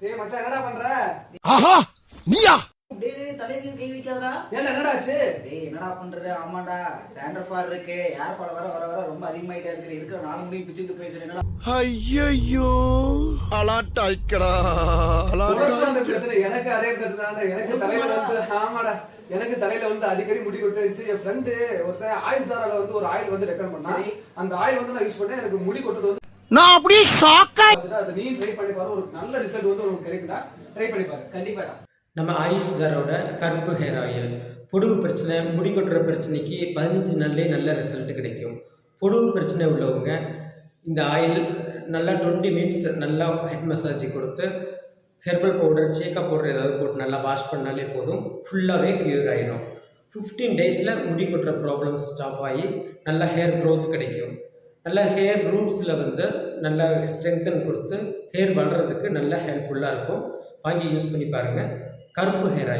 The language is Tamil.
டேய் மச்சான் என்னடா பண்ற? ஆஹா நீயா? டேய் டேய் தலையில கை வைக்காதடா. என்னடா ஆச்சு? டேய் என்னடா பண்றது? ஆமாடா டேண்ட்ரஃப் இருக்கு. ஏர் ஃபால் வர ரொம்ப அதிகமாயிட்டே இருக்கு. இருக்கிற 4 முடியும் பிச்சுட்டு போயிடுச்சு. என்னடா ஐயோ அலாட்டாய்க்கடா அந்த பிரச்சனை எனக்கு அதே பிரச்சனை தான். எனக்கு தலையில வந்து ஆமாடா எனக்கு தலையில வந்து அடிக்கடி முடி கொட்டுச்சு. என் ஃப்ரெண்டு ஒருத்தன் ஆயில் தாரால வந்து ஒரு ஆயில் வந்து ரெக்கமெண்ட் பண்ணா. அந்த ஆயில் வந்து நான் யூஸ் பண்ணேன். எனக்கு முடி கொட்டது வந்து நான் அப்படியே ஷாக் ஆயிட்டேன். அதை நீ ட்ரை பண்ணி பாரு. ஒரு நல்ல ரிசல்ட் வந்து உங்களுக்கு கிடைக்கும்டா. ட்ரை பண்ணி பாரு கண்டிப்பாடா. நம்ம ஆயுஷ் தாரோட கருப்பு ஹேர் ஆயில் பொடுகு பிரச்சனை, முடி கொட்டுற பிரச்சனைக்கு 15 நாள்லேயே நல்ல ரிசல்ட் கிடைக்கும். பொடுகு பிரச்சனை உள்ளவங்க இந்த ஆயில் நல்லா 20 மினிட்ஸ் நல்லா ஹெட் மசாஜ் கொடுத்து ஹெர்பல் பவுடர், சேக்கா பவுடர் ஏதாவது போட்டு நல்லா வாஷ் பண்ணாலே போதும், ஃபுல்லாகவே க்யூர் ஆகிடும். 15 டேஸில் முடி கொட்டுற ப்ராப்ளம்ஸ் ஸ்டாப் ஆகி நல்ல ஹேர் க்ரோத் கிடைக்கும். நல்ல ஹேர் ரூட்ஸில் வந்து நல்ல ஸ்ட்ரென்தன் கொடுத்து ஹேர் வளர்கிறதுக்கு நல்ல ஹெல்ப்ஃபுல்லாக இருக்கும். வாங்கி யூஸ் பண்ணி பாருங்கள். கருப்பு ஹேர் ஆயில்.